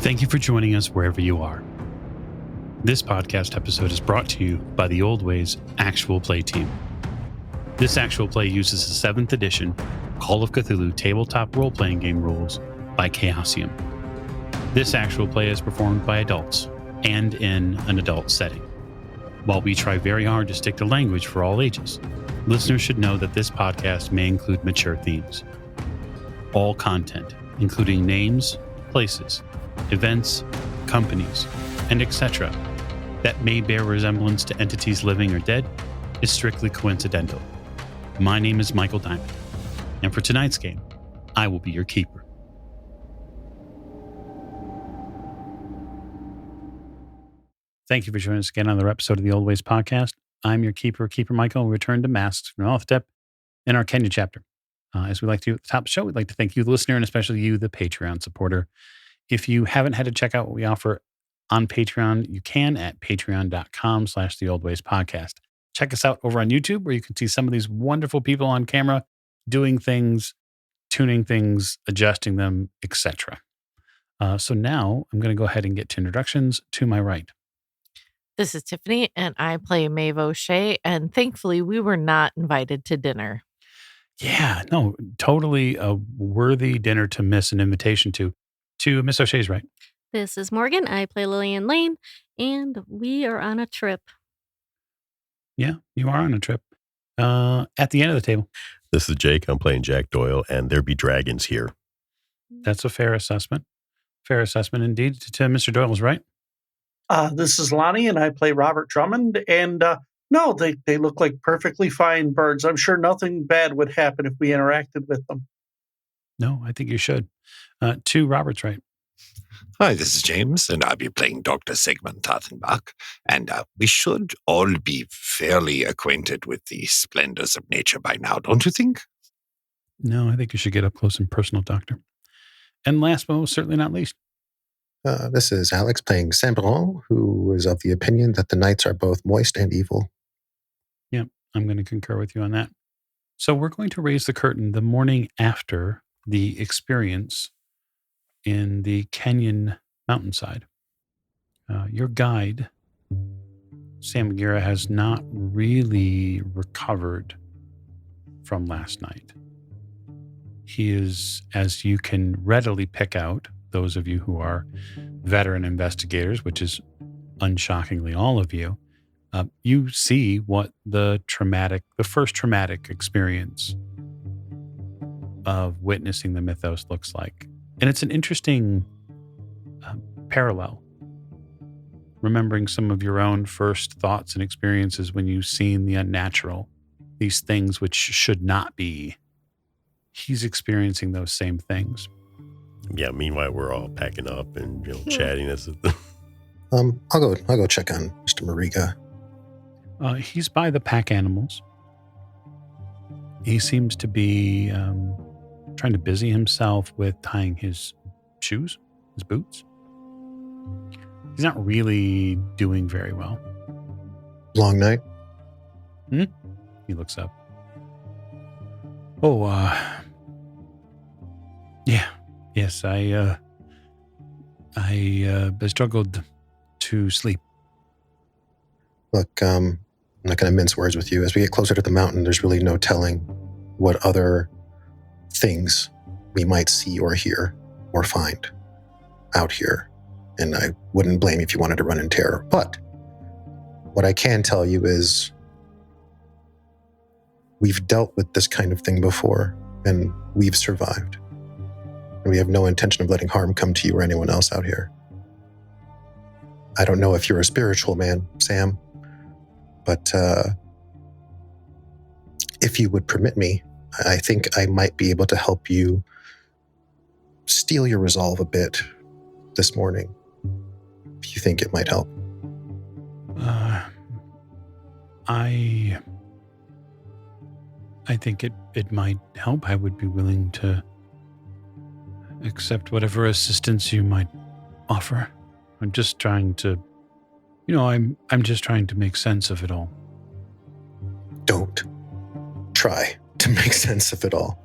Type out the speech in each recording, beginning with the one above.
Thank you for joining us wherever you are. This podcast episode is brought to you by the Old Ways Actual Play team. This actual play uses the 7th edition Call of Cthulhu tabletop role-playing game rules by Chaosium. This actual play is performed by adults and in an adult setting. While we try very hard to stick to language for all ages, listeners should know that this podcast may include mature themes. All content, including names, places, events, companies, and etc., that may bear resemblance to entities living or dead, is strictly coincidental. My name is Michael Diamond, and for tonight's game, I will be your keeper. Thank you for joining us again on another episode of the Old Ways podcast. I'm your keeper, Keeper Michael. We return to Masks from Elftep in our Kenya chapter. As we like to do at the top of the show, we'd like to thank you, the listener, and especially you, the Patreon supporter. If you haven't had to check out what we offer on Patreon, you can at patreon.com/theoldwayspodcast. Check us out over on YouTube, where you can see some of these wonderful people on camera doing things, tuning things, adjusting them, etc. So now I'm going to go ahead and get to introductions to my right. This is Tiffany, and I play Maeve O'Shea, and thankfully we were not invited to dinner. Yeah, no, totally a worthy dinner to miss an invitation to. To Miss O'Shea's right. This is Morgan. I play Lillian Lane, and we are on a trip. Yeah, you are on a trip. At the end of the table. This is Jake. I'm playing Jack Doyle, and there be dragons here. That's a fair assessment. Fair assessment indeed. To Mr. Doyle's right. This is Lonnie, and I play Robert Drummond. And no, they look like perfectly fine birds. I'm sure nothing bad would happen if we interacted with them. No, I think you should. To Robert's right. Hi, this is James, and I'll be playing Dr. Sigmund Tathenbach. And we should all be fairly acquainted with the splendors of nature by now, don't you think? No, I think you should get up close and personal, Doctor. And last but certainly not least. This is Alex playing Saint-Laurent, who is of the opinion that the nights are both moist and evil. Yeah, I'm going to concur with you on that. So we're going to raise the curtain the morning after the experience in the Kenyan mountainside. Your guide, Sam Gira, has not really recovered from last night. He is, as you can readily pick out, those of you who are veteran investigators, which is unshockingly all of you, you see what the first traumatic experience of witnessing the mythos looks like. And it's an interesting parallel, remembering some of your own first thoughts and experiences when you've seen the unnatural, these things which should not be. He's experiencing those same things. Yeah, meanwhile, we're all packing up and chatting. I'll go check on Mr. Mariga. He's by the pack animals. He seems to be trying to busy himself with tying his shoes, his boots. He's not really doing very well. Long night? He looks up. Oh, yeah. Yes, I struggled to sleep. Look, I'm not going to mince words with you. As we get closer to the mountain, there's really no telling what other things we might see or hear or find out here. And I wouldn't blame you if you wanted to run in terror. But what I can tell you is we've dealt with this kind of thing before, and we've survived. And we have no intention of letting harm come to you or anyone else out here. I don't know if you're a spiritual man, Sam, but if you would permit me, I think I might be able to help you steel your resolve a bit this morning, if you think it might help. I think it might help. I would be willing to accept whatever assistance you might offer. I'm just trying to, I'm just trying to make sense of it all. Don't try to make sense of it all.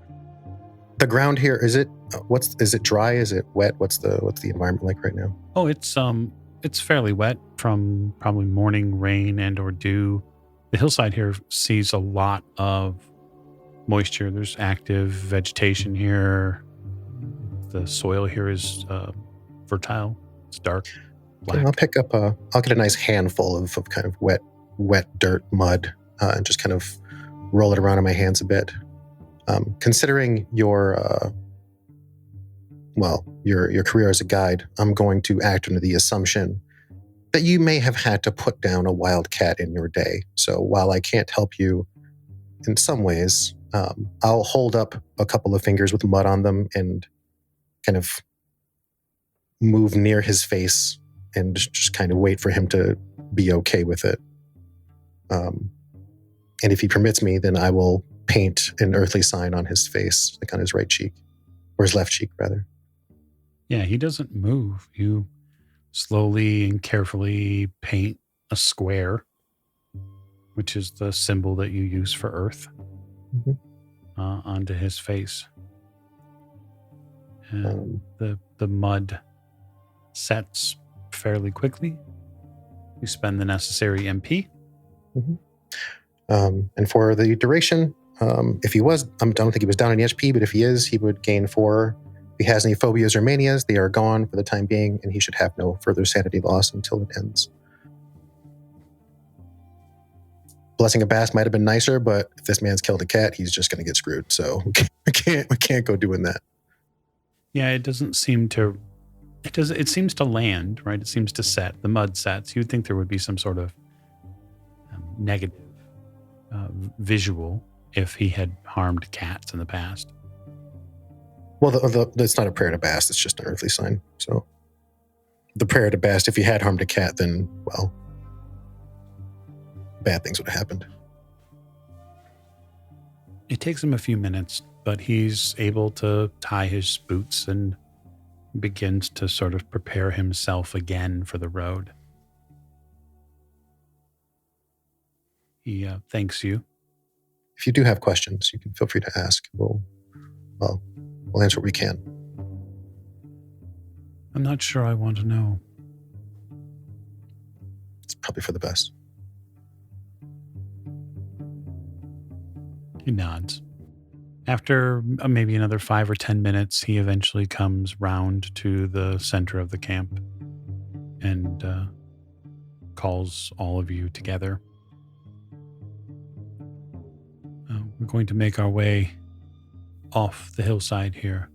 The ground here, is it dry? Is it wet? What's the environment like right now? Oh, it's fairly wet from probably morning rain and or dew. The hillside here sees a lot of moisture. There's active vegetation here. The soil here is fertile. It's dark, black. Okay, I'll get a nice handful of kind of wet dirt, mud, and just kind of roll it around in my hands a bit. Considering your career as a guide, I'm going to act under the assumption that you may have had to put down a wild cat in your day. So while I can't help you in some ways, I'll hold up a couple of fingers with mud on them and kind of move near his face and just kind of wait for him to be okay with it. And if he permits me, then I will paint an earthly sign on his face, like on his right cheek, or his left cheek, rather. Yeah, he doesn't move. You slowly and carefully paint a square, which is the symbol that you use for Earth, onto his face. And the mud sets fairly quickly. You spend the necessary MP. And for the duration, if he was, I don't think he was down any HP, but if he is, he would gain 4. If he has any phobias or manias, they are gone for the time being, and he should have no further sanity loss until it ends. Blessing a Bass might have been nicer, but if this man's killed a cat, he's just going to get screwed. So we can't go doing that. Yeah, it doesn't seem to. It seems to land, right? It seems to set. The mud sets. You'd think there would be some sort of negative visual if he had harmed cats in the past. Well, it's not a prayer to Bast. It's just an earthly sign. So the prayer to Bast, if he had harmed a cat, then, well, bad things would have happened. It takes him a few minutes, but he's able to tie his boots and begins to sort of prepare himself again for the road. He thanks you. If you do have questions, you can feel free to ask. We'll answer what we can. I'm not sure I want to know. It's probably for the best. He nods. After maybe another 5 or 10 minutes, he eventually comes round to the center of the camp and calls all of you together. We're going to make our way off the hillside here,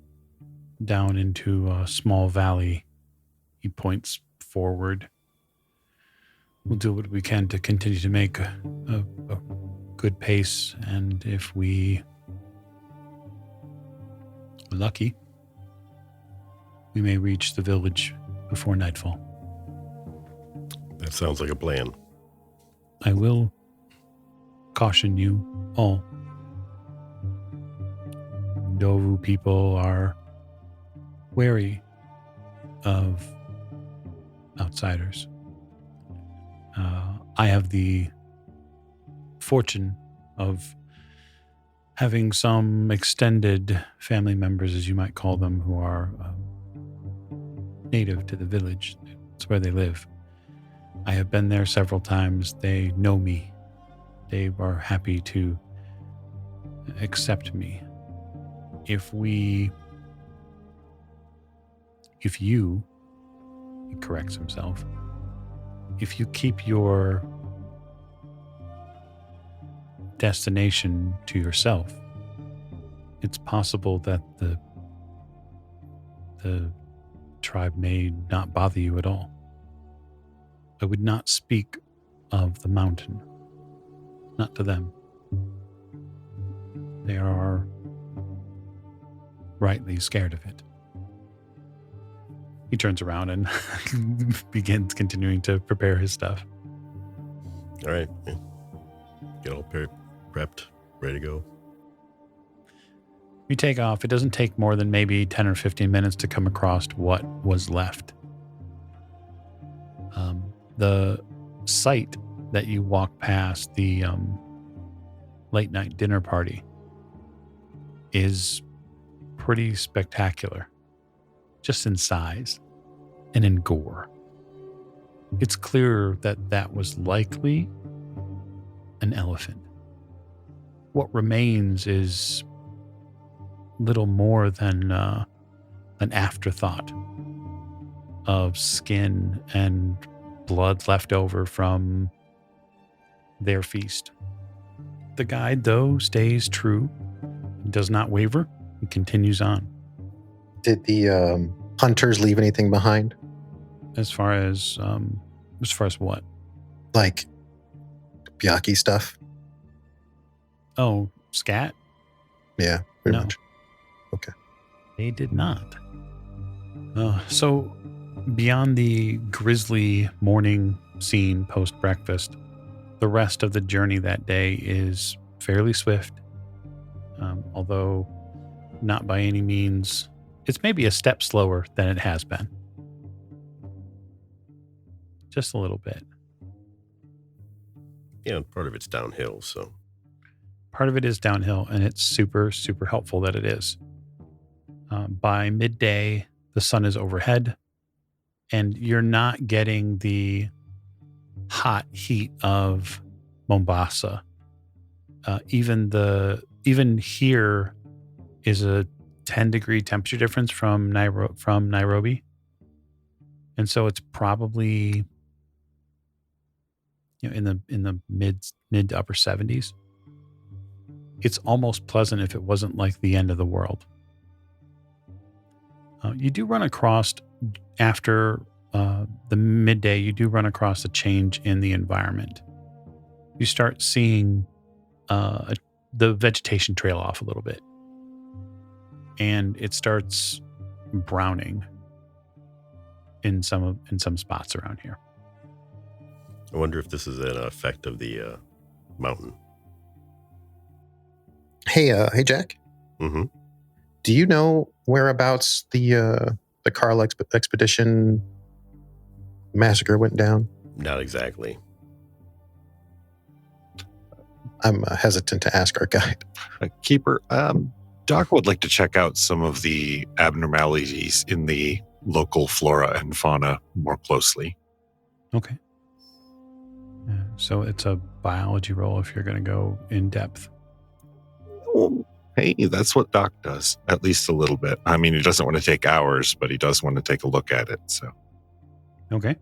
down into a small valley. He points forward. We'll do what we can to continue to make a good pace, and if we are lucky, we may reach the village before nightfall. That sounds like a plan. I will caution you all. Dovu people are wary of outsiders. I have the fortune of having some extended family members, as you might call them, who are native to the village. It's where they live. I have been there several times. They know me. They are happy to accept me. If you, he corrects himself, if you keep your destination to yourself, it's possible that the tribe may not bother you at all. I would not speak of the mountain, not to them. They are rightly scared of it. He turns around and begins continuing to prepare his stuff. All right. Get all prepped, ready to go. We take off. It doesn't take more than maybe 10 or 15 minutes to come across what was left. The site that you walk past, the late night dinner party, is pretty spectacular, just in size and in gore. It's clear that that was likely an elephant. What remains is little more than an afterthought of skin and blood left over from their feast. The guide, though, stays true, does not waver, and continues on. Did the hunters leave anything behind? As far as what? Like Byaki stuff? Oh, scat? Yeah, pretty No. much. Okay. They did not. So, beyond the grisly morning scene post-breakfast, the rest of the journey that day is fairly swift, although not by any means. It's maybe a step slower than it has been. Just a little bit. Yeah, part of it's downhill, so. Part of it is downhill, and it's super, super helpful that it is. By midday, the sun is overhead, and you're not getting the hot heat of Mombasa. Even here is a 10-degree temperature difference from Nairobi, and so it's probably in the mid to upper 70s. It's almost pleasant if it wasn't like the end of the world. You do run across, after the midday, you do run across a change in the environment. You start seeing the vegetation trail off a little bit. And it starts browning in some spots around here. I wonder if this is an effect of the mountain. Hey, Jack. Mm-hmm. Do you know whereabouts the Carl expedition massacre went down? Not exactly. I'm hesitant to ask our guide. Keeper, Doc would like to check out some of the abnormalities in the local flora and fauna more closely. Okay. So it's a biology roll if you're going to go in depth. Well, hey, that's what Doc does, at least a little bit. I mean, he doesn't want to take hours, but he does want to take a look at it. So, okay.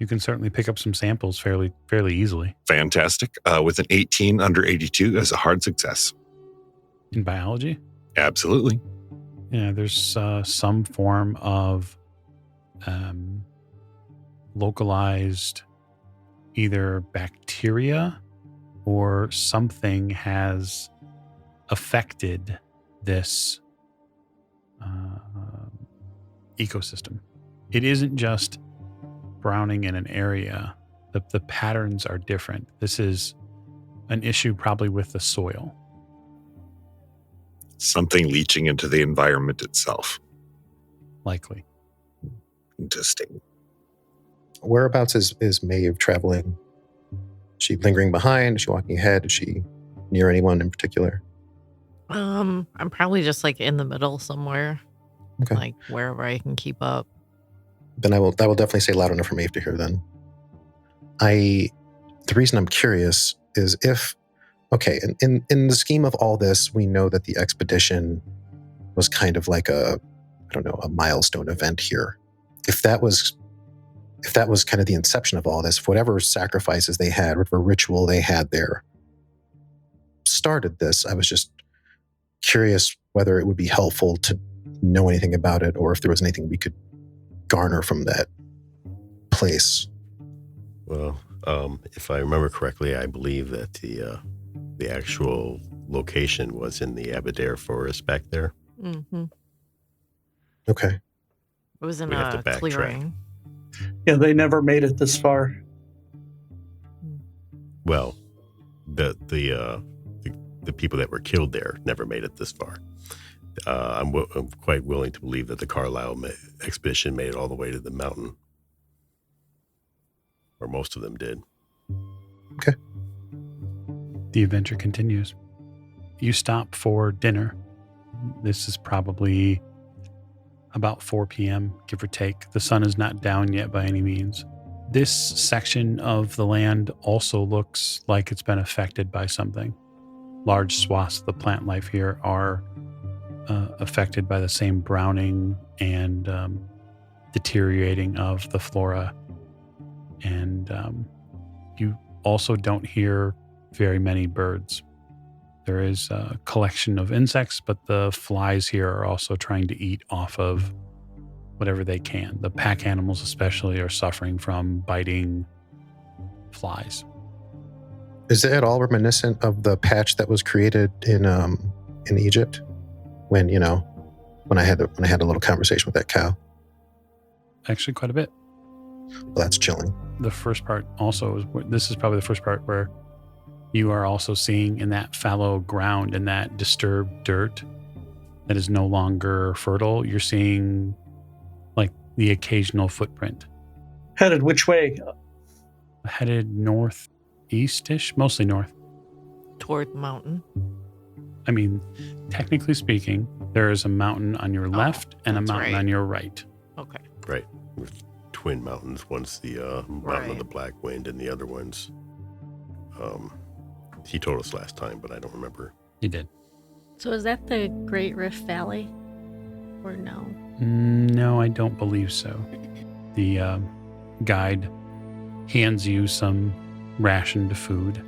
You can certainly pick up some samples fairly easily. Fantastic. With an 18 under 82 as a hard success. In biology? Absolutely. Yeah, there's some form of localized either bacteria or something has affected this ecosystem. It isn't just browning in an area. The patterns are different. This is an issue probably with the soil. Something leaching into the environment itself. Likely. Interesting. Whereabouts is Maeve traveling? Is she lingering behind? Is she walking ahead? Is she near anyone in particular? I'm probably just like in the middle somewhere. Okay. Like wherever I can keep up. Then I will definitely say loud enough for Maeve to hear then. The reason I'm curious is if, okay, in the scheme of all this, we know that the expedition was kind of like a milestone event here. If that was kind of the inception of all this, whatever sacrifices they had, whatever ritual they had there started this, I was just curious whether it would be helpful to know anything about it or if there was anything we could garner from that place. Well, if I remember correctly, I believe that the actual location was in the Aberdare forest back there. Mm-hmm. Okay. It was in We have to a backtrack. clearing. Yeah, they never made it this far. Well, the people that were killed there never made it this far. I'm quite willing to believe that the Carlisle expedition made it all the way to the mountain, or most of them did. Okay. The adventure continues. You stop for dinner This is probably about 4 p.m., give or take. The sun is not down yet by any means. This section of the land also looks like it's been affected by something. Large swaths of the plant life here are affected by the same browning and deteriorating of the flora. And you also don't hear very many birds. There is a collection of insects, but the flies here are also trying to eat off of whatever they can. The pack animals especially are suffering from biting flies. Is it at all reminiscent of the patch that was created in Egypt when I had a little conversation with that cow? Actually, quite a bit. Well, that's chilling. The first part also this is probably the first part where you are also seeing in that fallow ground and that disturbed dirt that is no longer fertile, you're seeing like the occasional footprint. Headed which way? Headed northeast-ish, mostly north. Toward the mountain. I mean, technically speaking, there is a mountain on your left and a that's mountain right. on your right. Okay. Right. With twin mountains. One's the mountain Right. of the Black Wind, and the other one's. He told us last time, but I don't remember. You did. So is that the Great Rift Valley? Or no? No, I don't believe so. The guide hands you some rationed food.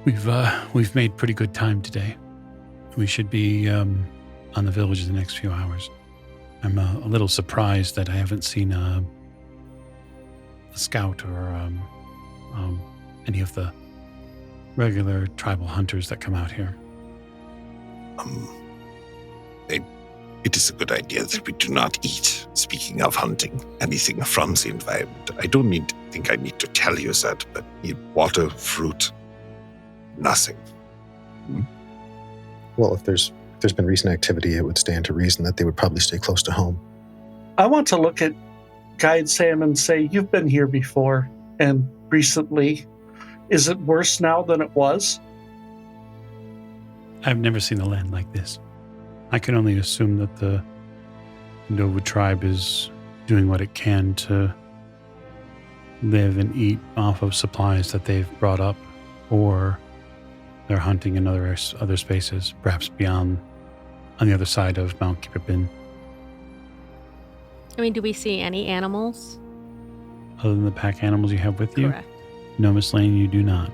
We've made pretty good time today. We should be on the village in the next few hours. I'm a little surprised that I haven't seen a scout or any of the regular tribal hunters that come out here. It is a good idea that we do not eat, speaking of hunting, anything from the environment. I don't think I need to tell you that, but water, fruit, nothing. Well, if there's been recent activity, it would stand to reason that they would probably stay close to home. I want to look at Guide Sam and say, you've been here before and recently. Is it worse now than it was? I've never seen a land like this. I can only assume that the Nova tribe is doing what it can to live and eat off of supplies that they've brought up, or they're hunting in other spaces, perhaps beyond, on the other side of Mount Kipipin. I mean, do we see any animals? Other than the pack animals you have with you? Correct. No, Miss Lane, you do not.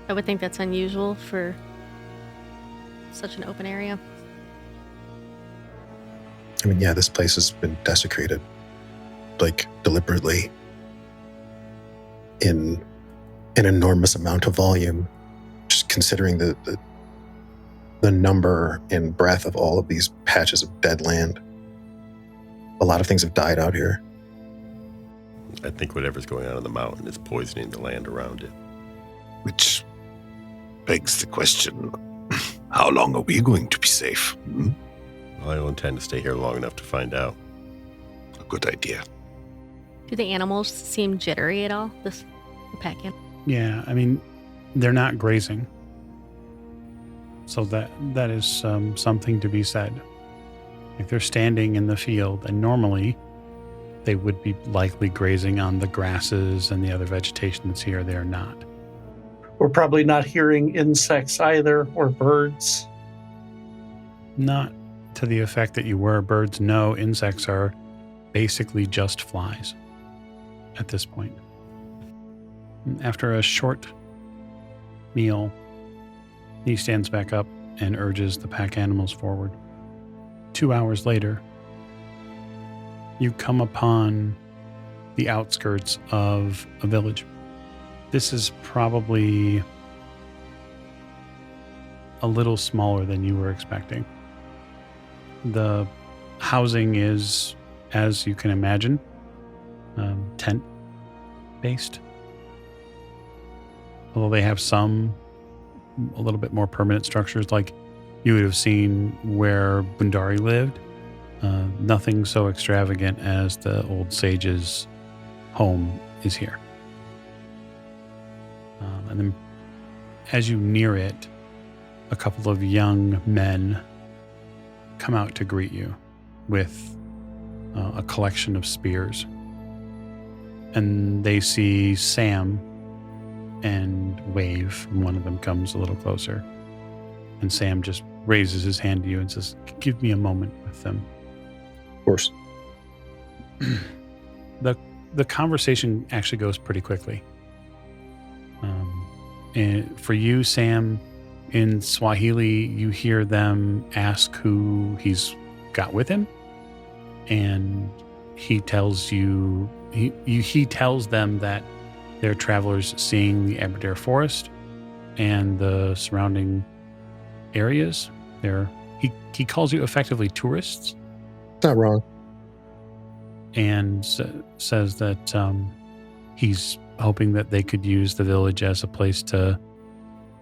I would think that's unusual for such an open area. I mean, yeah, this place has been desecrated, like deliberately, in an enormous amount of volume. Just considering the number and breadth of all of these patches of dead land, a lot of things have died out here. I think whatever's going on in the mountain is poisoning the land around it. Which begs the question, how long are we going to be safe? Well, I don't intend to stay here long enough to find out. A good idea. Do the animals seem jittery at all? The pack animals? Yeah, I mean, they're not grazing. So that is something to be said. Like they're standing in the field, and normally they would be likely grazing on the grasses and the other vegetation that's here. They are not. We're probably not hearing insects either, or birds. Not to the effect that you were. Birds, no. Insects are basically just flies at this point. After a short meal, he stands back up and urges the pack animals forward. 2 hours later, you come upon the outskirts of a village. This is probably a little smaller than you were expecting. The housing is, as you can imagine, tent-based. Although they have some a little bit more permanent structures like you would have seen where Bundari lived. Nothing so extravagant as the old sage's home is here. And then as you near it, a couple of young men come out to greet you with a collection of spears. And they see Sam and wave. One of them comes a little closer. And Sam just raises his hand to you and says, "Give me a moment with them." Of course. The conversation actually goes pretty quickly. And for you, Sam, in Swahili, you hear them ask who he's got with him, and he tells you he tells them that they're travelers seeing the Aberdare Forest and the surrounding areas. He calls you effectively tourists. Not wrong. And says that he's hoping that they could use the village as a place to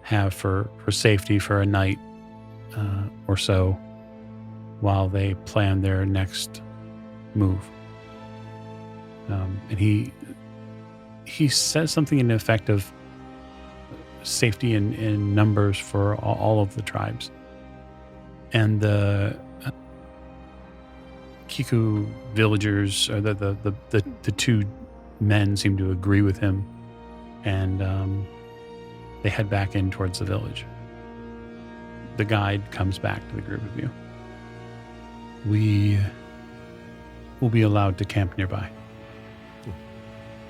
have for safety for a night or so while they plan their next move. And he says something in the effect of safety in numbers for all of the tribes. And the Kiku villagers, or the two men, seem to agree with him, and they head back in towards the village. The guide comes back to the group of you. We will be allowed to camp nearby.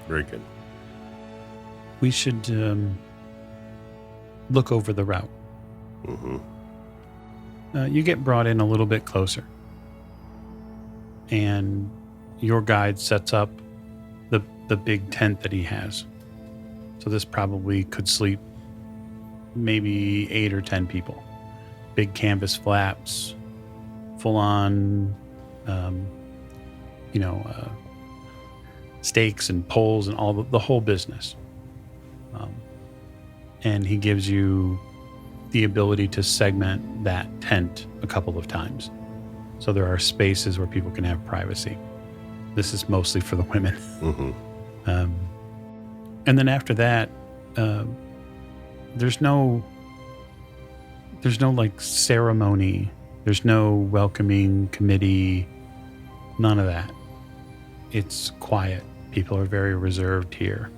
Very good. We should look over the route. Mm-hmm. You get brought in a little bit closer, and your guide sets up the big tent that he has. So this probably could sleep maybe 8 or 10 people. Big canvas flaps, full on, stakes and poles and all the whole business. And he gives you the ability to segment that tent a couple of times. So there are spaces where people can have privacy. This is mostly for the women. Mm-hmm. And then after that, there's no like ceremony. There's no welcoming committee. None of that. It's quiet. People are very reserved here.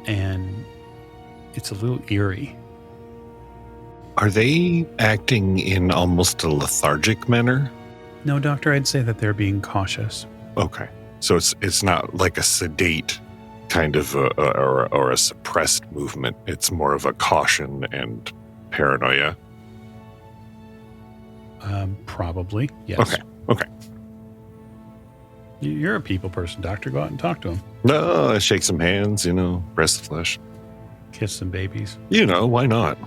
And it's a little eerie. Are they acting in almost a lethargic manner? No, Doctor, I'd say that they're being cautious. Okay. So it's not like a sedate kind of or a suppressed movement. It's more of a caution and paranoia. Probably, yes. Okay. You're a people person, Doctor. Go out and talk to them. No, shake some hands, press the flesh. Kiss some babies. Why not?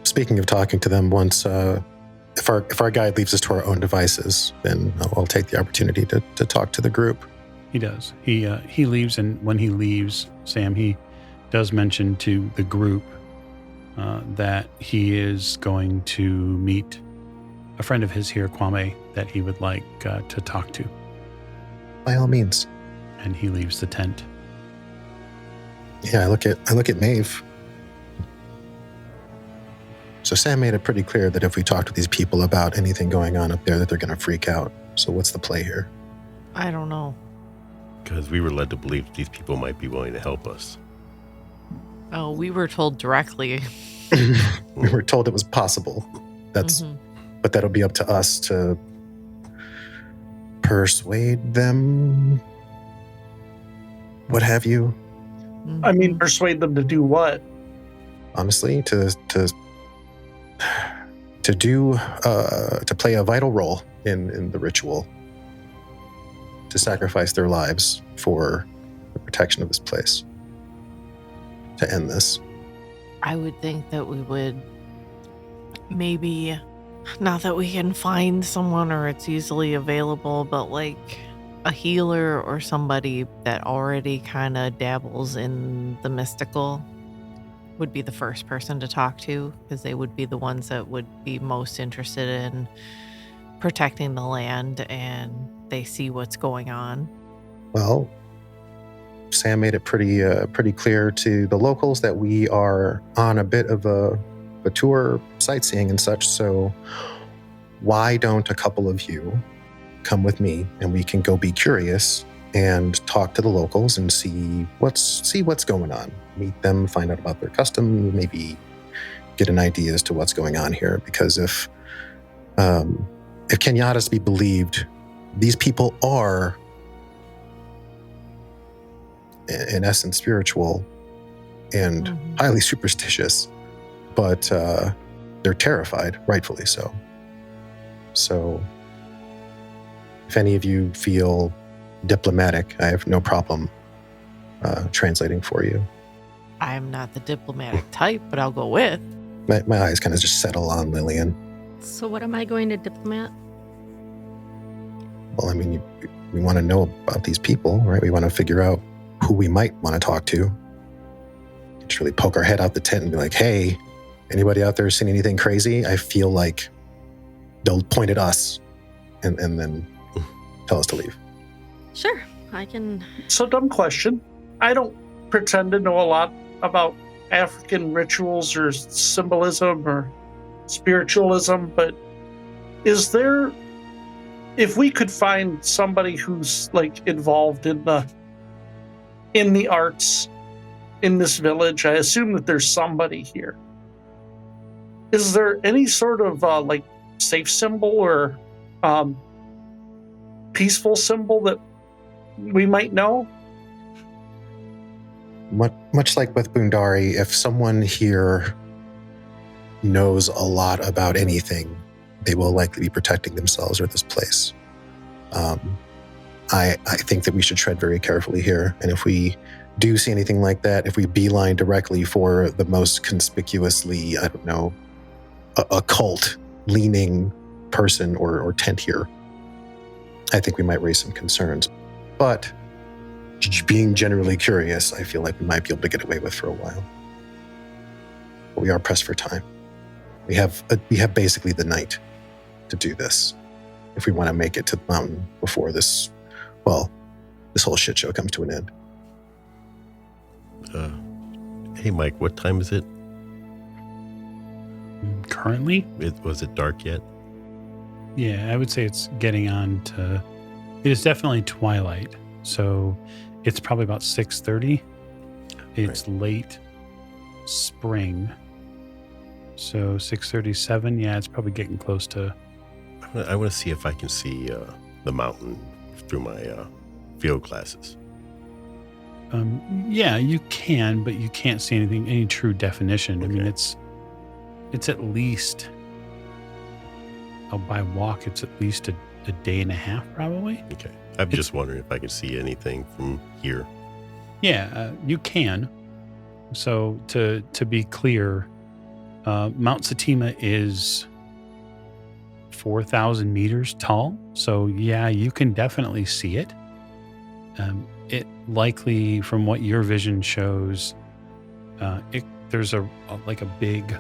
Speaking of talking to them, once if our guide leaves us to our own devices, then I'll take the opportunity to talk to the group. He does. He leaves, and when he leaves, Sam, he does mention to the group that he is going to meet a friend of his here, Kwame, that he would like to talk to. By all means. And he leaves the tent. Yeah, I look at Maeve. So Sam made it pretty clear that if we talk to these people about anything going on up there, that they're going to freak out. So what's the play here? I don't know. Because we were led to believe that these people might be willing to help us. Oh, we were told directly. We were told it was possible. But that'll be up to us to persuade them. What have you? I mean, persuade them to do what? Honestly, to play a vital role in the ritual, to sacrifice their lives for the protection of this place, to end this. I would think that we would maybe, not that we can find someone or it's easily available, but like a healer or somebody that already kind of dabbles in the mystical would be the first person to talk to, because they would be the ones that would be most interested in protecting the land, and they see what's going on. Well, Sam made it pretty clear to the locals that we are on a bit of a tour, sightseeing and such. So why don't a couple of you come with me and we can go be curious and talk to the locals and see what's going on. Meet them, find out about their custom, maybe get an idea as to what's going on here. Because if Kenyatta's be believed, these people are, in essence, spiritual and highly superstitious, but they're terrified, rightfully so. So if any of you feel diplomatic, I have no problem translating for you. I'm not the diplomatic type, but I'll go with. My eyes kind of just settle on Lillian. So what am I going to diplomat? Well, I mean, we want to know about these people, right? We want to figure out who we might want to talk to. Just really poke our head out the tent and be like, hey, anybody out there seen anything crazy? I feel like they'll point at us and then tell us to leave. Sure, I can. So, dumb question. I don't pretend to know a lot about African rituals or symbolism or spiritualism, but is there, if we could find somebody who's like involved in the arts in this village, I assume that there's somebody here. Is there any sort of like safe symbol or peaceful symbol that we might know? Much like with Bundari, if someone here knows a lot about anything, they will likely be protecting themselves or this place. I think that we should tread very carefully here. And if we do see anything like that, if we beeline directly for the most conspicuously, I don't know, occult-leaning person or tent here, I think we might raise some concerns. But being generally curious, I feel like we might be able to get away with for a while. But we are pressed for time. We have basically the night to do this if we want to make it to the mountain before this whole shit show comes to an end. Hey, Mike, what time is it? Currently? Was it dark yet? Yeah, I would say it's getting on to... It is definitely twilight, so it's probably about 6:30. It's late spring, so 6:37. Yeah, it's probably getting close to... I want to see if I can see the mountain through my field glasses. Yeah, you can, but you can't see any true definition. Okay. I mean, it's at least... by walk, it's at least a day and a half, probably. Okay. I'm just wondering if I can see anything from here. Yeah, you can. So to be clear, Mount Satima is 4,000 meters tall. So yeah, you can definitely see it. It likely, from what your vision shows, there's a big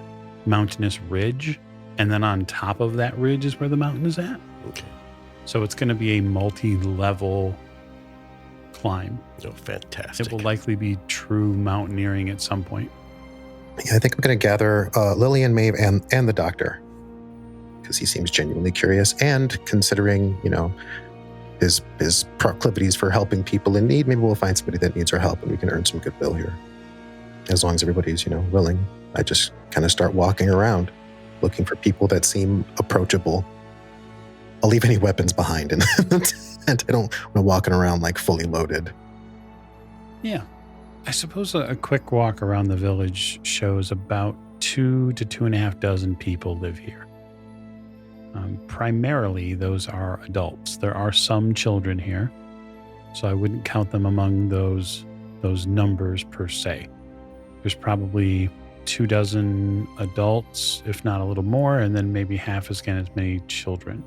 mountainous ridge, and then on top of that ridge is where the mountain is at. Okay. So it's going to be a multi-level climb. Oh, fantastic. It will likely be true mountaineering at some point. Yeah, I think I'm going to gather Lillian, Maeve, and the doctor, because he seems genuinely curious, and considering, his proclivities for helping people in need, maybe we'll find somebody that needs our help and we can earn some goodwill here. As long as everybody's, willing. I just kind of start walking around, looking for people that seem approachable. I'll leave any weapons behind, and I don't want to walking around like fully loaded. Yeah. I suppose a quick walk around the village shows about 2 to 2.5 dozen people live here. Primarily, those are adults. There are some children here, so I wouldn't count them among those numbers per se. There's probably 2 dozen adults, if not a little more, and then maybe half as many children.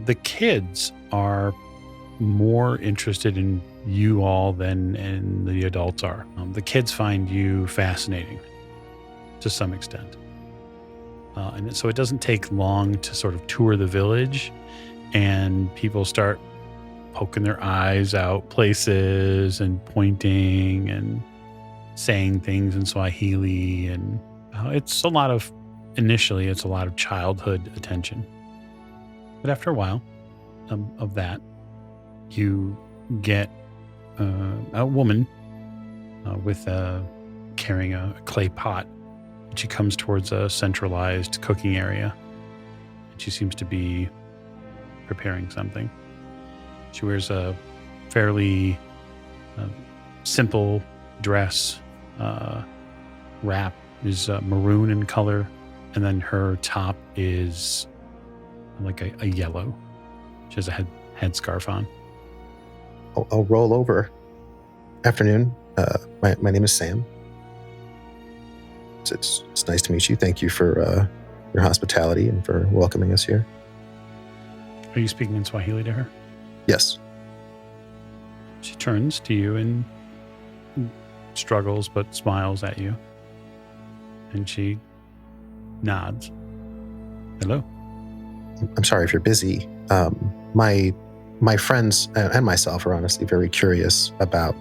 The kids are more interested in you all than the adults are. The kids find you fascinating to some extent. And so it doesn't take long to sort of tour the village, and people start poking their eyes out places and pointing and saying things in Swahili. And initially, it's a lot of childhood attention. But after a while of that, you get a woman carrying a clay pot. She comes towards a centralized cooking area. And she seems to be preparing something. She wears a fairly simple dress. Wrap is maroon in color, and then her top is like a yellow. She has a headscarf on. I'll roll over. Afternoon. My name is Sam. It's nice to meet you. Thank you for your hospitality and for welcoming us here. Are you speaking in Swahili to her? Yes. She turns to you and struggles but smiles at you. And she nods. Hello. I'm sorry if you're busy. My friends and myself are honestly very curious about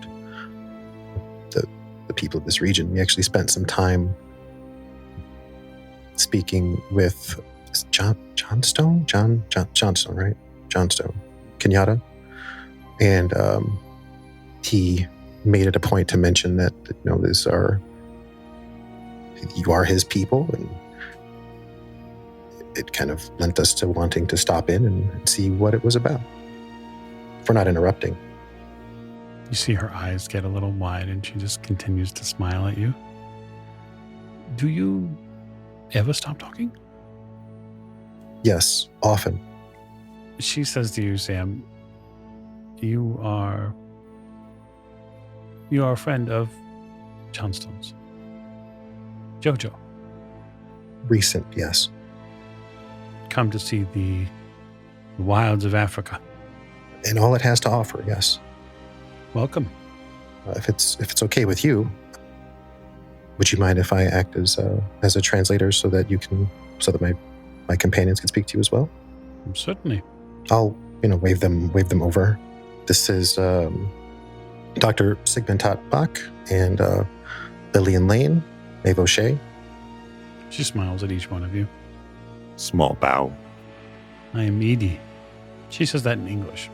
the people of this region. We actually spent some time speaking with Johnstone, right? Johnstone, Kenyatta. And he made it a point to mention that, you are his people, and it kind of lent us to wanting to stop in and see what it was about. If we're not interrupting. You see her eyes get a little wide and she just continues to smile at you. Do you ever stop talking? Yes, often. She says to you, Sam, you are a friend of Johnstone's. Jojo. Recent, yes. Come to see the wilds of Africa. And all it has to offer, yes. Welcome. If it's okay with you, would you mind if I act as a translator so that my companions can speak to you as well? Certainly. I'll wave them over. This is Dr. Sigmund Bach and Lillian Lane, Maeve O'Shea. She smiles at each one of you. Small bow. I am Edie. She says that in English.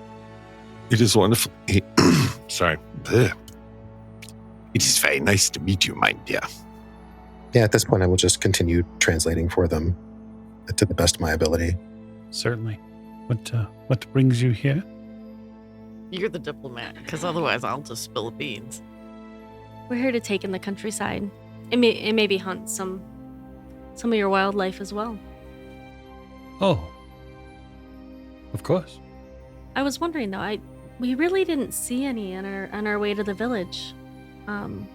It is wonderful. Sorry. It is very nice to meet you, my dear. Yeah, at this point, I will just continue translating for them to the best of my ability. Certainly. What brings you here? You're the diplomat, because otherwise I'll just spill the beans. We're here to take in the countryside and maybe hunt some of your wildlife as well. Oh. Of course. I was wondering though, we really didn't see any on our way to the village. And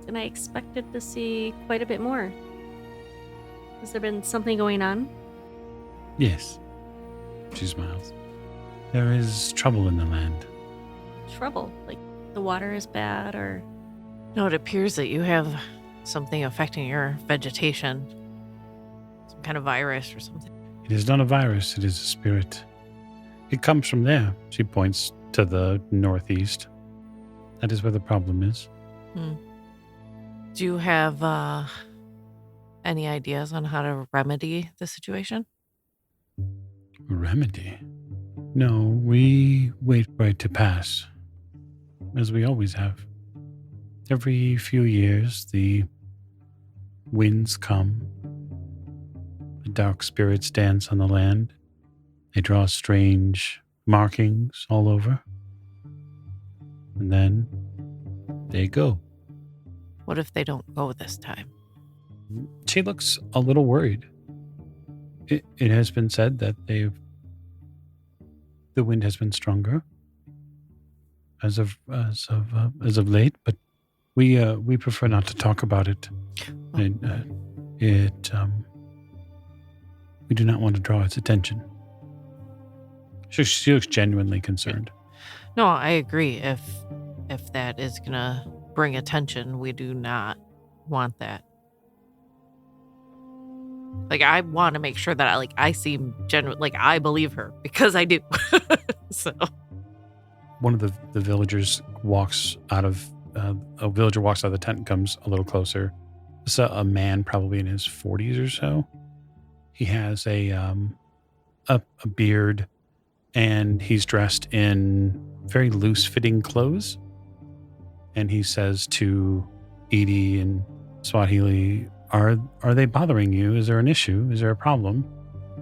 I expected to see quite a bit more. Has there been something going on? Yes. She smiles. There is trouble in the land. Trouble? Like the water is bad or... No, it appears that you have something affecting your vegetation. Some kind of virus or something. It is not a virus, it is a spirit. It comes from there. She points to the northeast. That is where the problem is. Do you have any ideas on how to remedy the situation? Remedy? No, we wait for it to pass, as we always have. Every few years, the winds come. The dark spirits dance on the land. They draw strange markings all over. And then they go. What if they don't go this time? She looks a little worried. It has been said that the wind has been stronger as of late, but we prefer not to talk about it. We do not want to draw its attention. She looks genuinely concerned. No, I agree. If that is gonna bring attention, we do not want that. Like, I want to make sure that I seem genuine, like I believe her because I do. So One of the villagers walks out of a villager walks out of the tent and comes a little closer. It's a man probably in his 40s or so. He has a beard, and he's dressed in very loose fitting clothes. And he says to Edie in Swahili, Are they bothering you? Is there an issue? Is there a problem?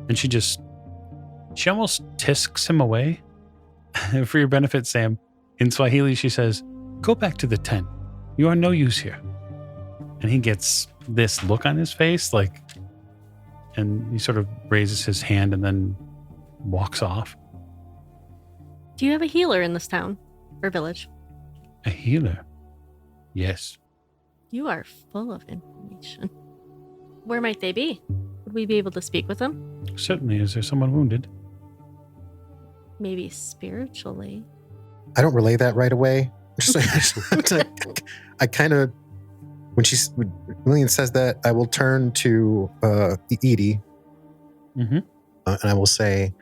And she almost tisks him away. For your benefit, Sam, in Swahili, she says, Go back to the tent. You are no use here. And he gets this look on his face, and he sort of raises his hand and then walks off. Do you have a healer in this town or village? A healer? Yes. You are full of information. Where might they be? Would we be able to speak with them? Certainly. Is there someone wounded? Maybe spiritually. I don't relay that right away. I kind of, when Lillian says that, I will turn to Edie, Mm-hmm. and I will say,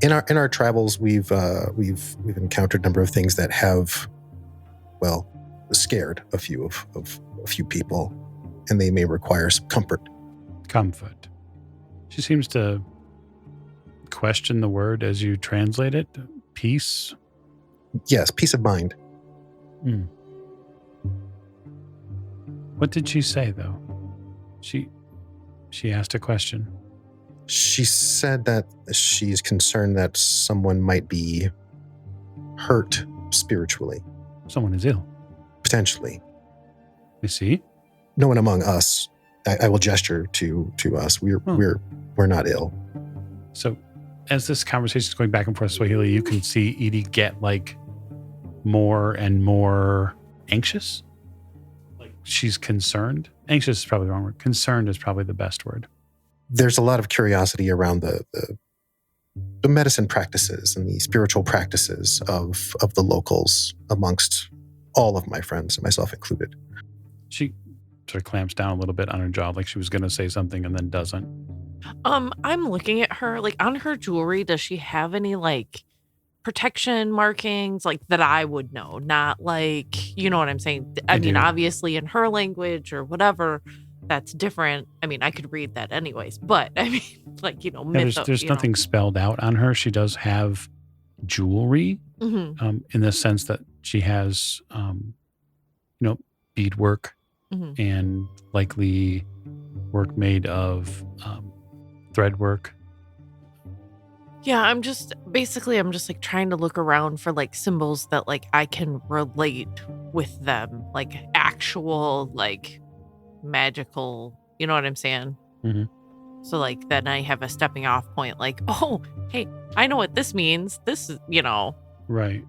in our travels, we've encountered a number of things that have, well, scared a few people, and they may require some comfort. Comfort. She seems to question the word as you translate it. Peace. Yes, peace of mind. Hmm. What did she say, though? She asked a question. She said that she's concerned that someone might be hurt spiritually, Someone is ill. potentially. You see? No one among us. I will gesture to us. We're not ill. So, as this conversation is going back and forth Swahili, you can see Edie get more and more anxious. Like she's concerned. Anxious is probably the wrong word. Concerned is probably the best word. There's a lot of curiosity around the medicine practices and the spiritual practices of the locals amongst all of my friends, myself included. She sort of clamps down a little bit on her jaw, like she was going to say something and then doesn't. I'm looking at her, on her jewelry, does she have any protection markings that I would know? Not you know what I'm saying? I mean, do. obviously in her language or whatever, that's different. I mean, I could read that anyways, but I mean, There's nothing spelled out on her. She does have jewelry, Mm-hmm. in the sense that she has, beadwork Mm-hmm. and likely work made of thread work. Yeah, I'm just trying to look around for symbols that I can relate with them, actual magical, you know what I'm saying? Mhm. So then I have a stepping off point, oh, hey, I know what this means. This is, Right.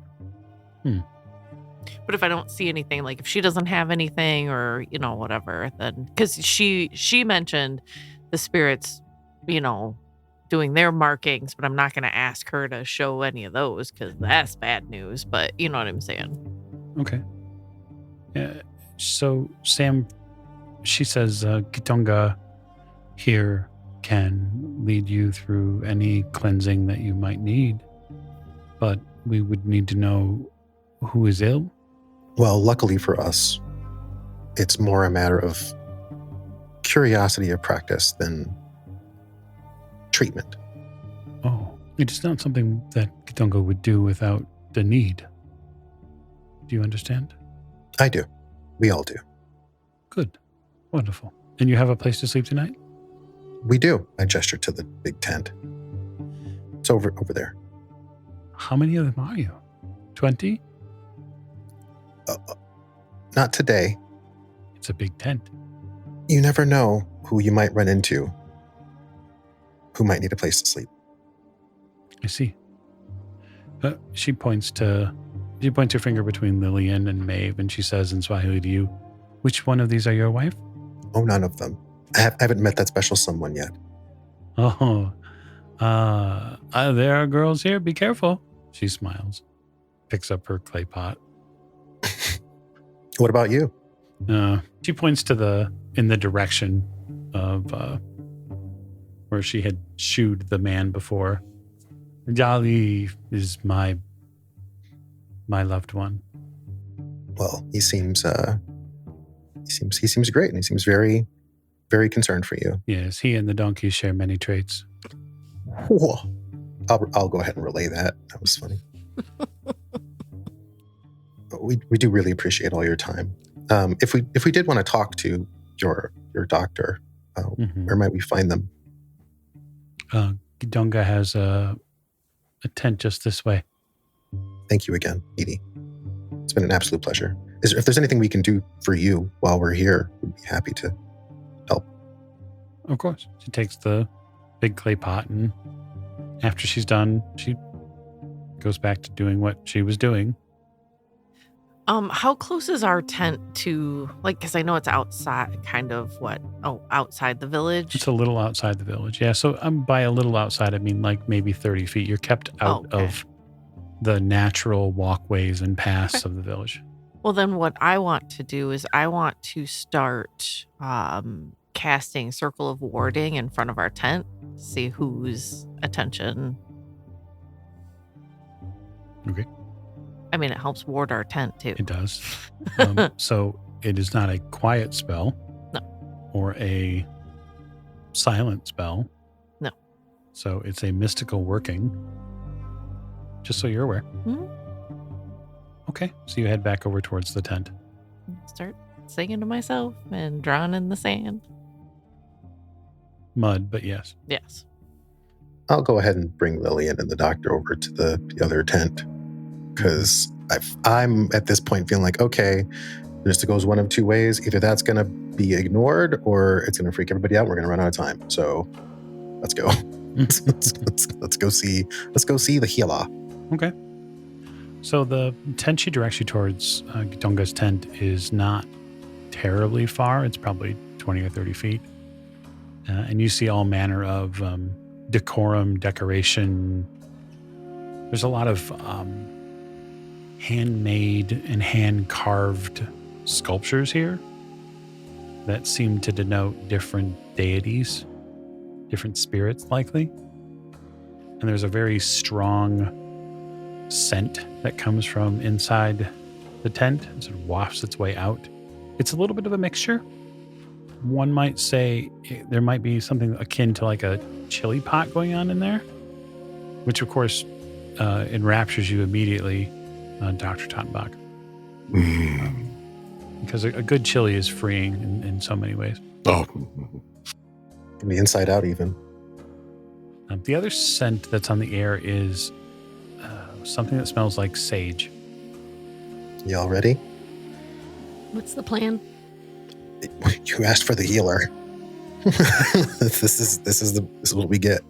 But if I don't see anything, if she doesn't have anything or, whatever, then because she mentioned the spirits, doing their markings, but I'm not going to ask her to show any of those because that's bad news. But you know what I'm saying? Okay. So Sam, she says, Kitonga here can lead you through any cleansing that you might need, but we would need to know who is ill. Well, luckily for us, it's more a matter of curiosity of practice than treatment. Oh, it is not something that Kitonga would do without the need. Do you understand? I do. We all do. Good. Wonderful. And you have a place to sleep tonight? We do. I gesture to the big tent. It's over there. How many of them are you? 20? Not today. It's a big tent. You never know who you might run into who might need a place to sleep. I see. She points her finger between Lillian and Maeve, and she says in Swahili to you, which one of these are your wife? Oh, none of them. I haven't met that special someone yet. Oh, there are girls here. Be careful. She smiles, picks up her clay pot. What about you? She points in the direction of where she had shooed the man before. Jolly is my loved one. Well, he seems great, and he seems very, very concerned for you. Yes, he and the donkey share many traits. Whoa. I'll go ahead and relay that. That was funny. we do really appreciate all your time. If we did want to talk to your doctor, where might we find them? Kitonga has a tent just this way. Thank you again, Edie. It's been an absolute pleasure. If there's anything we can do for you while we're here, we'd be happy to help. Of course. She takes the big clay pot, and after she's done, she goes back to doing what she was doing. How close is our tent to, like, because I know it's outside, outside the village? It's a little outside the village. Yeah, so by a little outside, I mean like maybe 30 feet. You're kept out of the natural walkways and paths of the village. Well, then what I want to do is I want to start casting Circle of Warding in front of our tent, see whose attention. Okay. I mean, it helps ward our tent, too. It does. So it is not a quiet spell. No. Or a silent spell. No. So it's a mystical working. Just so you're aware. Mm-hmm. Okay. So you head back over towards the tent. Start singing to myself and drawing in the sand. Mud, but yes. Yes. I'll go ahead and bring Lillian and the doctor over to the other tent, because I'm at this point feeling like, okay, this goes one of two ways. Either that's going to be ignored or it's going to freak everybody out. We're going to run out of time. So let's go. let's go see the healer. Okay. So the tent she directs you towards, Kitonga's tent, is not terribly far. It's probably 20 or 30 feet. And you see all manner of decoration. There's a lot of handmade and hand-carved sculptures here that seem to denote different deities, different spirits likely. And there's a very strong scent that comes from inside the tent and sort of wafts its way out. It's a little bit of a mixture. One might say there might be something akin to like a chili pot going on in there, which of course enraptures you immediately, Dr. Tottenbach. Because a good chili is freeing in so many ways. Oh. From the inside out even. The other scent that's on the air is something that smells like sage. Y'all ready? What's the plan? You asked for the healer. This is what we get.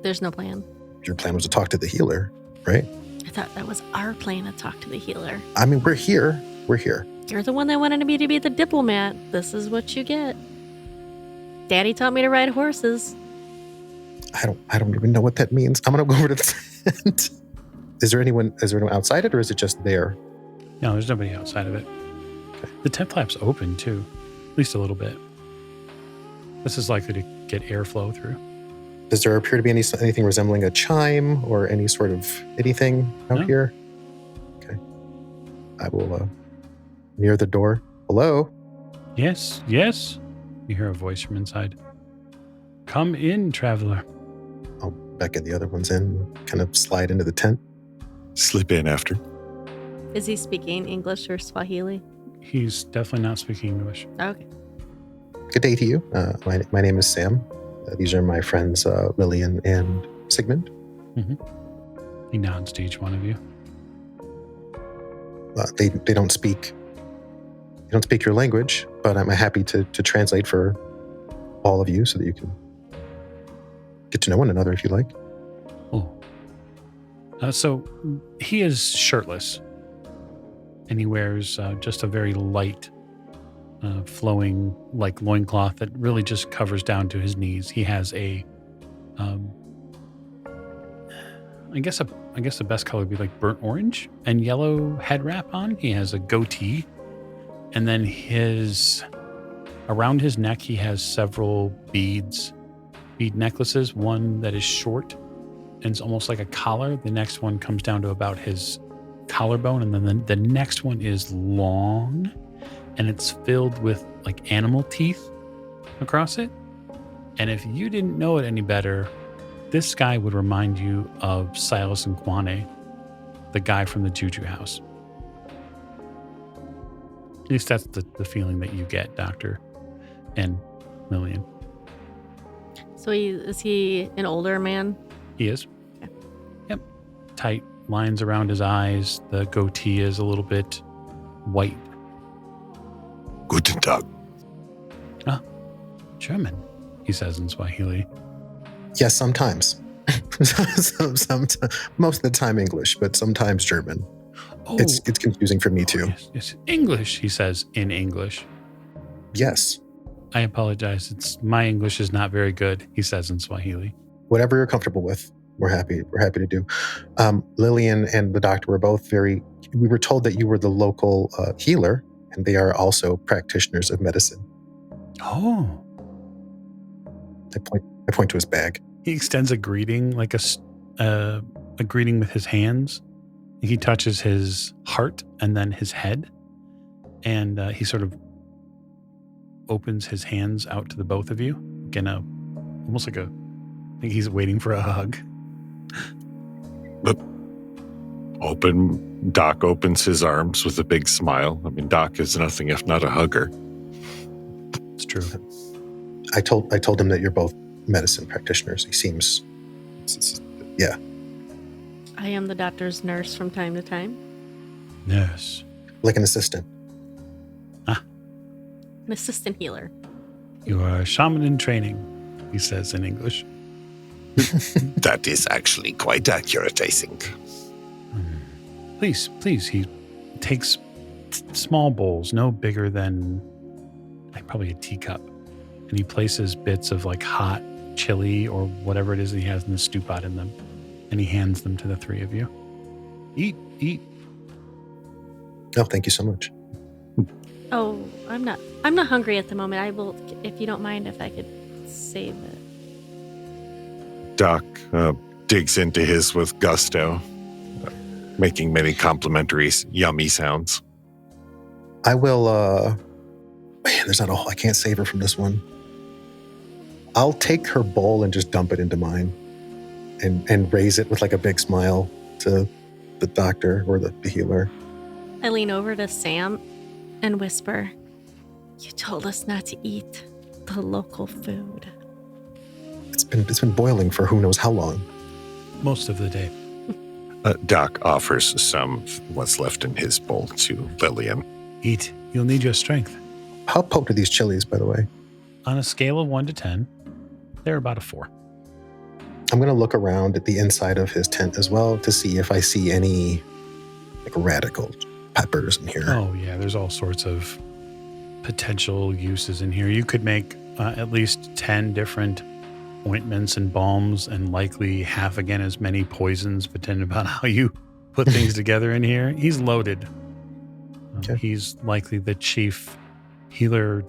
There's no plan. Your plan was to talk to the healer, right? I thought that was our plan, to talk to the healer. I mean, we're here. We're here. You're the one that wanted me to be the diplomat. This is what you get. Daddy taught me to ride horses. I don't even know what that means. I'm gonna go over to the tent. Is there anyone outside it, or is it just there? No, there's nobody outside of it. Okay. The tent flap's open too, at least a little bit. This is likely to get airflow through. Does there appear to be anything resembling a chime or any sort of anything out here? Okay. I will near the door. Hello? Yes, yes. You hear a voice from inside. Come in, traveler. I'll beckon the other ones in, kind of slide into the tent. Slip in after. Is he speaking English or Swahili? He's definitely not speaking English. Okay. Good day to you. My name is Sam. These are my friends Lillian and Sigmund. Mm-hmm. He nods to each one of you. They don't speak. They don't speak your language, but I'm happy to translate for all of you so that you can get to know one another if you like. Oh. So he is shirtless, and he wears just a very light, flowing like loincloth that really just covers down to his knees. He has a, I guess the best color would be like burnt orange and yellow head wrap on. He has a goatee, and then around his neck he has several beads bead necklaces, one that is short and it's almost like a collar. The next one comes down to about his collarbone, and then the next one is long and it's filled with like animal teeth across it. And if you didn't know it any better, this guy would remind you of Silas and Kwane, the guy from the Juju house. At least that's the feeling that you get, Doctor and Lillian. So is he an older man? He is. Okay. Yep. Tight lines around his eyes. The goatee is a little bit white. Guten Tag. German, he says in Swahili. Yes, sometimes. Most of the time English, but sometimes German. Oh, It's confusing for me too. yes. English, he says in English. Yes. I apologize. My English is not very good, he says in Swahili. Whatever you're comfortable with, we're happy to do. Lillian and the doctor were both we were told that you were the local healer, and they are also practitioners of medicine. Oh. I point to his bag. He extends a greeting, like a greeting with his hands. He touches his heart and then his head, and he sort of opens his hands out to the both of you, almost like I think he's waiting for a hug. Doc opens his arms with a big smile. I mean, Doc is nothing if not a hugger. It's true. I told him that you're both medicine practitioners. He seems, yeah. I am the doctor's nurse from time to time. Yes. Like an assistant. An assistant healer. You are a shaman in training, he says in English. That is actually quite accurate, I think. Please. He takes small bowls, no bigger than like probably a teacup. And he places bits of like hot chili or whatever it is that he has in the stew pot in them. And he hands them to the three of you. Eat. Oh, thank you so much. Oh, I'm not hungry at the moment. I will, if you don't mind, if I could save it. Doc digs into his with gusto, making many complimentary yummy sounds. I will, man, there's not a whole, I can't save her from this one. I'll take her bowl and just dump it into mine and raise it with like a big smile to the doctor or the healer. I lean over to Sam and whisper, "You told us not to eat the local food." It's been boiling for who knows how long. Most of the day. Doc offers some what's left in his bowl to Lillian. Eat. You'll need your strength. How potent are these chilies, by the way? On a scale of 1 to 10, they're about a 4. I'm going to look around at the inside of his tent as well to see if I see any like radical peppers in here. Oh, yeah. There's all sorts of potential uses in here. You could make at least 10 different ointments and balms and likely half again as many poisons, depending about how you put things together in here. He's loaded. Okay. He's likely the chief healer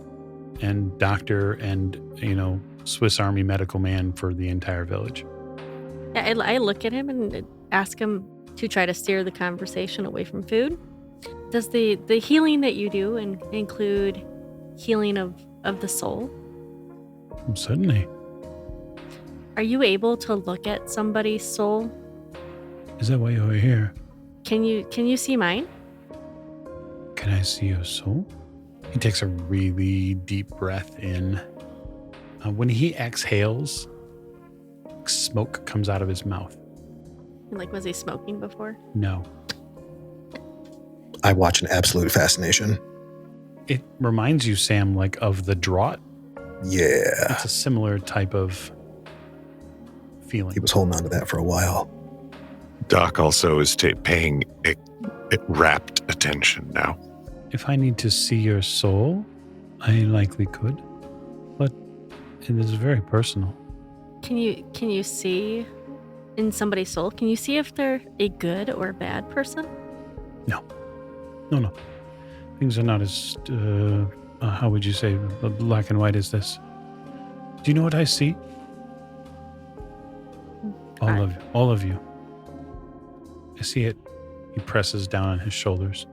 and doctor and, Swiss Army medical man for the entire village. Yeah, I look at him and ask him to try to steer the conversation away from food. Does the healing that you do include healing of the soul? Certainly. Are you able to look at somebody's soul? Is that why you're here? Can you see mine? Can I see your soul? He takes a really deep breath in. When he exhales, smoke comes out of his mouth. Like, was he smoking before? No. I watch in absolute fascination. It reminds you, Sam, like of the draught. Yeah. It's a similar type of feeling. He was holding on to that for a while. Doc also is paying rapt attention now. If I need to see your soul, I likely could, but it is very personal. Can you see in somebody's soul? Can you see if they're a good or bad person? No. Things are not as, how would you say, black and white as this. Do you know what I see? All of you. I see it. He presses down on his shoulders.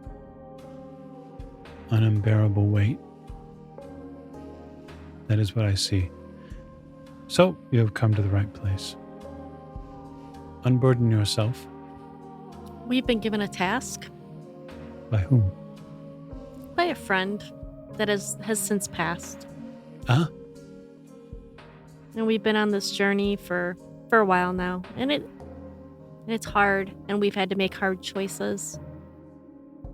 An unbearable weight. That is what I see. So, you have come to the right place. Unburden yourself. We've been given a task By whom? by a friend that has since passed. Huh? And we've been on this journey for a while now. And it's hard, and we've had to make hard choices.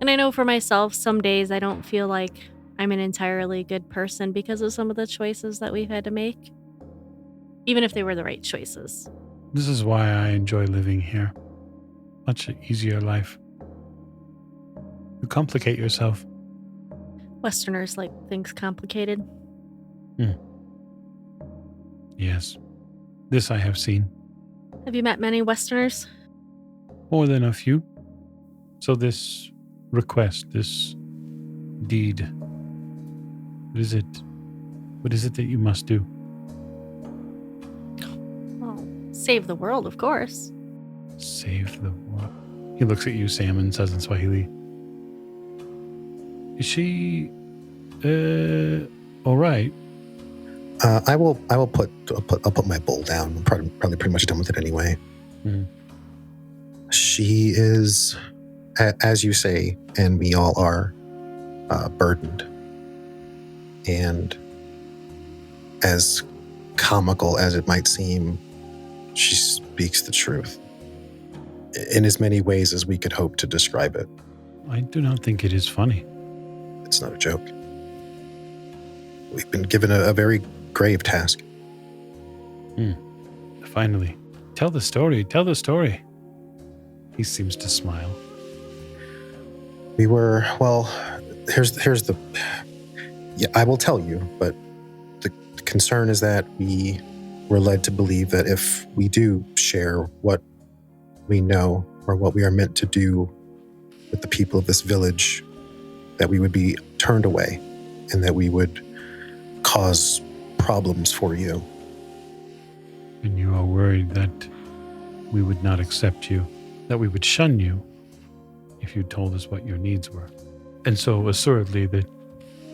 And I know for myself, some days I don't feel like I'm an entirely good person because of some of the choices that we've had to make, even if they were the right choices. This is why I enjoy living here. Much easier life. You complicate yourself. Westerners like things complicated. Yes. This I have seen. Have you met many Westerners? More than a few. So this request, this deed, what is it? What is it that you must do? Well, save the world, of course. Save the world. He looks at you, Sam, and says in Swahili, is she, all right? I'll put my bowl down. I'm probably pretty much done with it anyway. Mm. She is, as you say, and we all are, burdened. And as comical as it might seem, she speaks the truth in as many ways as we could hope to describe it. I do not think it is funny. It's not a joke. We've been given a very grave task. Finally. Tell the story. Tell the story. He seems to smile. We were, well, here's the, yeah, I will tell you, but the concern is that we were led to believe that if we do share what we know or what we are meant to do with the people of this village, that we would be turned away and that we would cause problems for you. And you are worried that we would not accept you, that we would shun you if you told us what your needs were. And so assuredly that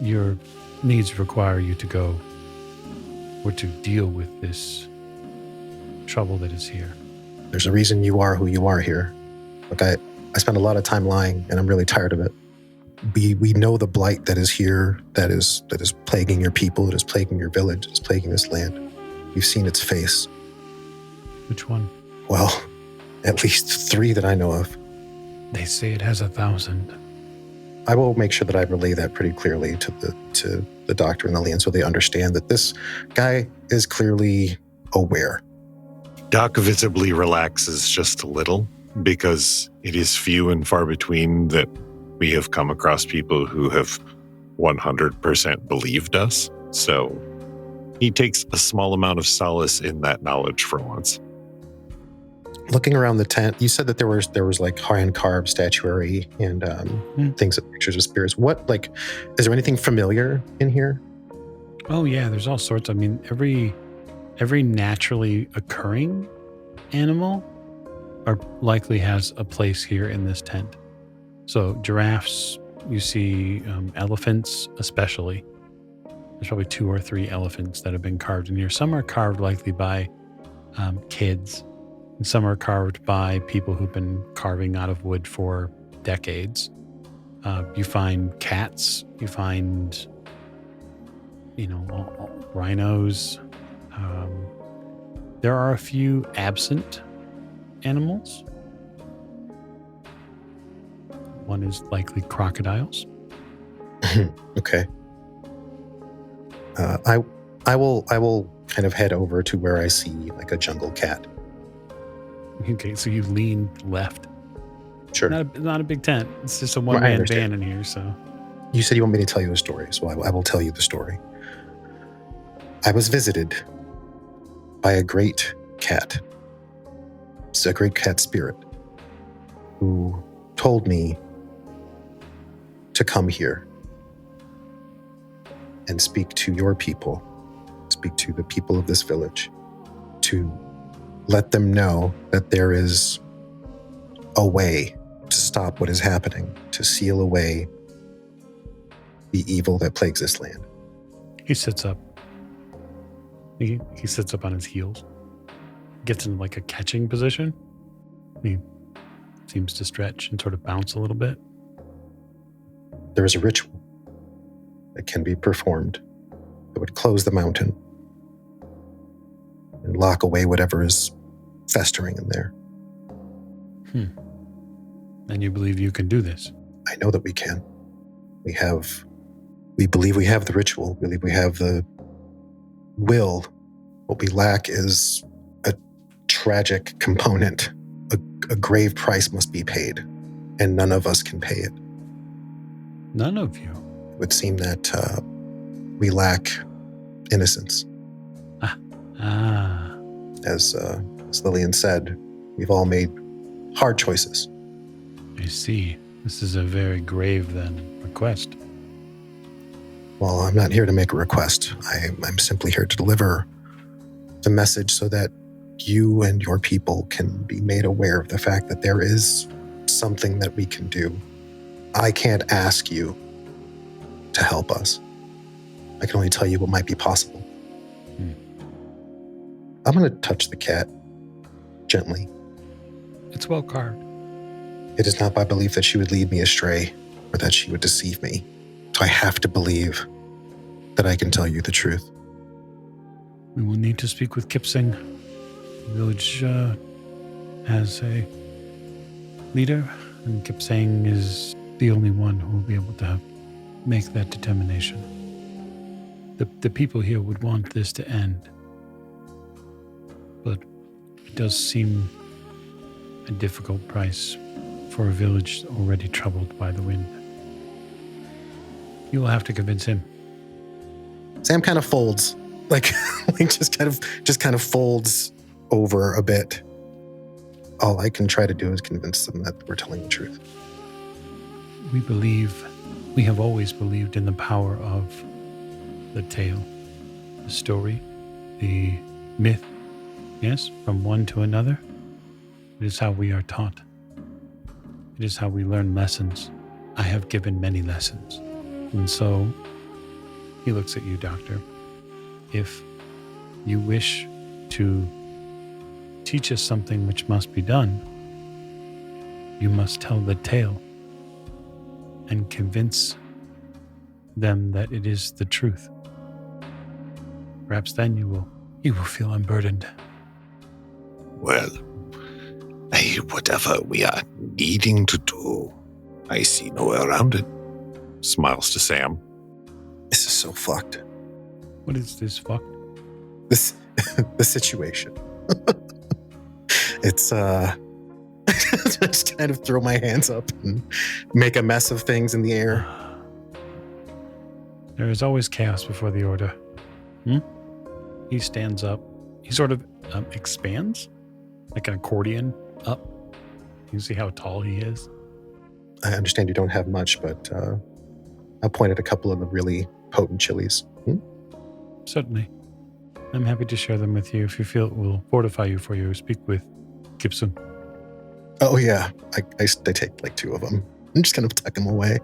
your needs require you to go or to deal with this trouble that is here. There's a reason you are who you are here. Look, I spend a lot of time lying and I'm really tired of it. We know the blight that is here, that is plaguing your people, that is plaguing your village, that is plaguing this land. We've seen its face. Which one? Well, at least 3 that I know of. They say it has 1,000. I will make sure that I relay that pretty clearly to the doctor and the land so they understand that this guy is clearly aware. Doc visibly relaxes just a little because it is few and far between that we have come across people who have 100% believed us. So he takes a small amount of solace in that knowledge for once. Looking around the tent, you said that there was like hand carved statuary and things that pictures of spirits. What, like, is there anything familiar in here? Oh yeah, there's all sorts. I mean, every naturally occurring animal likely has a place here in this tent. So giraffes, you see elephants especially. There's probably 2 or 3 elephants that have been carved in here. Some are carved likely by kids, and some are carved by people who've been carving out of wood for decades. You find cats, you find, rhinos. There are a few absent animals. One is likely crocodiles. Okay. I will kind of head over to where I see like a jungle cat. Okay, so you lean left. Sure. Not a big tent. It's just a one-man band in here, so. You said you want me to tell you a story, so I will tell you the story. I was visited by a great cat. It's a great cat spirit who told me to come here and speak to your people, speak to the people of this village, to let them know that there is a way to stop what is happening, to seal away the evil that plagues this land. He sits up. He sits up on his heels. Gets in like a catching position. He seems to stretch and sort of bounce a little bit. There is a ritual that can be performed that would close the mountain and lock away whatever is festering in there. And you believe you can do this? I know that we can. We believe we have the ritual. We believe we have the will. What we lack is a tragic component. A grave price must be paid, and none of us can pay it. None of you? It would seem that we lack innocence. As Lillian said, we've all made hard choices. I see. This is a very grave, then, request. Well, I'm not here to make a request. I'm simply here to deliver the message so that you and your people can be made aware of the fact that there is something that we can do. I can't ask you to help us. I can only tell you what might be possible. I'm going to touch the cat gently. It's well carved. It is not by belief that she would lead me astray or that she would deceive me. So I have to believe that I can tell you the truth. We will need to speak with Kipsing. The village has a leader, and Kipsang is the only one who will be able to make that determination. The people here would want this to end, but it does seem a difficult price for a village already troubled by the wind. You will have to convince him. Sam kind of folds, like just kind of folds over a bit. All I can try to do is convince them that we're telling the truth. We have always believed in the power of the tale, the story, the myth. Yes, from one to another. It is how we are taught. It is how we learn lessons. I have given many lessons. And so, he looks at you, Doctor. If you wish to teach us something which must be done, you must tell the tale and convince them that it is the truth. Perhaps then you will feel unburdened. Well, whatever we are needing to do, I see no way around it. Smiles to Sam. This is so fucked. What is this fuck? The situation. It's just kind of throw my hands up and make a mess of things in the air. There is always chaos before the order. He stands up. He sort of expands like an accordion up. You see how tall he is? I understand you don't have much, but I'll point at a couple of the really potent chilies. Certainly. I'm happy to share them with you if you feel it will fortify you for your speak with Gibson. Oh, yeah. I take like 2 of them. I'm just going to tuck them away.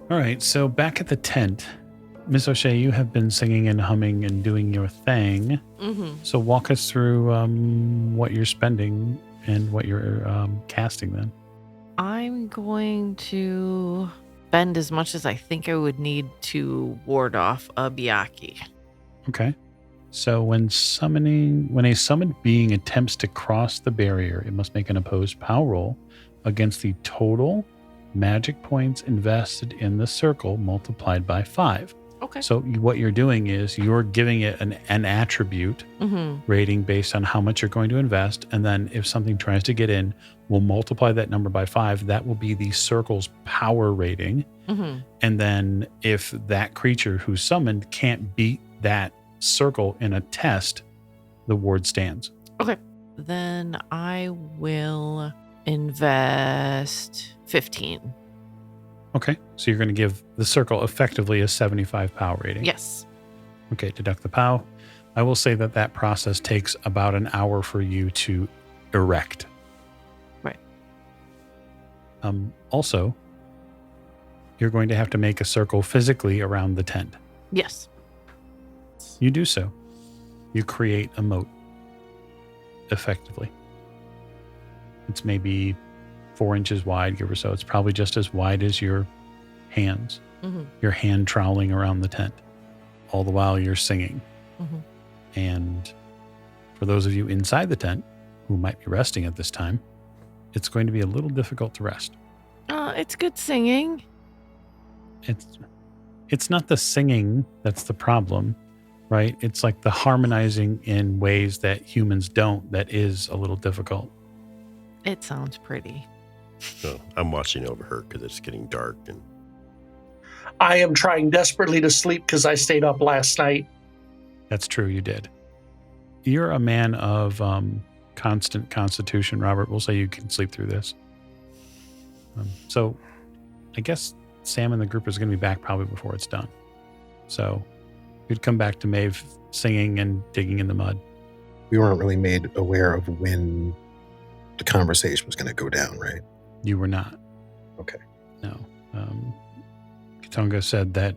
All right. So back at the tent, Miss O'Shea, you have been singing and humming and doing your thing. Mm-hmm. So walk us through what you're spending and what you're casting then. I'm going to spend as much as I think I would need to ward off a Byakhee. Okay. So when a summoned being attempts to cross the barrier, it must make an opposed power roll against the total magic points invested in the circle multiplied by 5. Okay. So what you're doing is you're giving it an attribute rating based on how much you're going to invest. And then if something tries to get in, we'll multiply that number by 5. That will be the circle's power rating. And then if that creature who's summoned can't beat that circle in a test, the ward stands. Okay. Then I will invest 15. Okay. So you're going to give the circle effectively a 75 POW rating. Yes. Okay. Deduct the POW. I will say that process takes about an hour for you to erect. Right. Also, you're going to have to make a circle physically around the tent. Yes. You do so. You create a moat effectively. It's maybe 4 inches wide, give or so. It's probably just as wide as your hands. Mm-hmm. Your hand troweling around the tent. All the while you're singing. Mm-hmm. And for those of you inside the tent who might be resting at this time, it's going to be a little difficult to rest. It's good singing. It's not the singing that's the problem, right? It's like the harmonizing in ways that humans don't that is a little difficult. It sounds pretty. So I'm watching over her because it's getting dark. And I am trying desperately to sleep because I stayed up last night. That's true, you did. You're a man of constant constitution, Robert. We'll say you can sleep through this. So I guess Sam and the group is going to be back probably before it's done. So you'd come back to Maeve singing and digging in the mud. We weren't really made aware of when the conversation was going to go down, right? You were not. Okay. No. Kitonga said that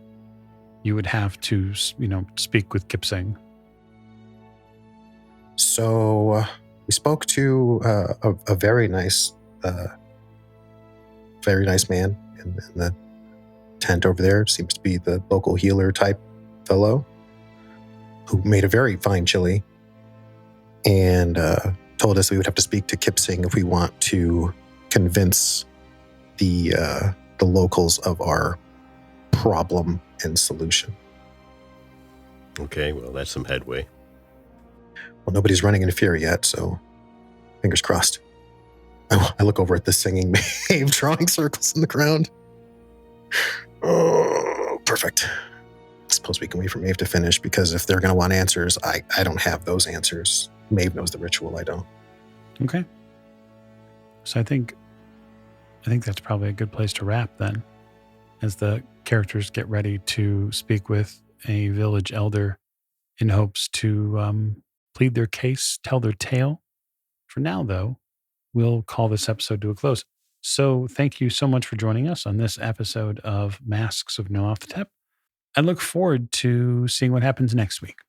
you would have to, speak with Kipsing. So we spoke to a very nice man in the tent over there. Seems to be the local healer type fellow who made a very fine chili and told us we would have to speak to Kipsing if we want to convince the locals of our problem and solution. okay, well, that's some headway. Well, nobody's running into fear yet, so fingers crossed. I look over at the singing Maeve drawing circles in the ground. Oh, perfect. I suppose we can wait for Maeve to finish, because if they're going to want answers, I don't have those answers. Maeve knows the ritual, I don't. Okay. So I think that's probably a good place to wrap then, as the characters get ready to speak with a village elder in hopes to plead their case, tell their tale. For now, though, we'll call this episode to a close. So thank you so much for joining us on this episode of Masks of Nyarlathotep. I look forward to seeing what happens next week.